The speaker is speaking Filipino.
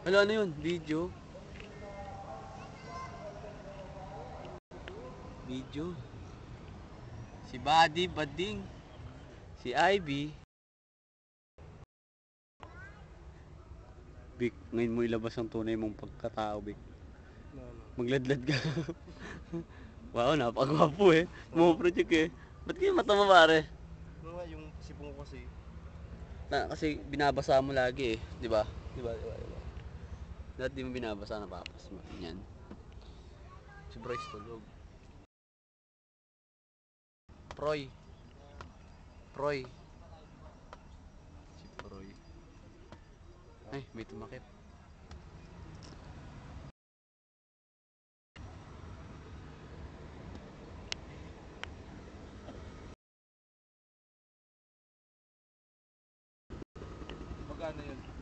Wala na yun, video. Video. Si Buddy, Bading. Si Ivy. Vic, ngayon mo ilabas ang tunay mong pagkatao, Vic. Magladlad ka. Wow, napakagwapo eh. Mo project eh. Ba't kayo mata mo pare? Ano nga yung sipong ko kasi? Kasi binabasa mo lagi eh, di ba? Di ba? Lahat di mo binabasa, napapas mo. Yan. Si Bryce tulog. Proy. Si Proy. Ay, may tumakip. Magkano yun?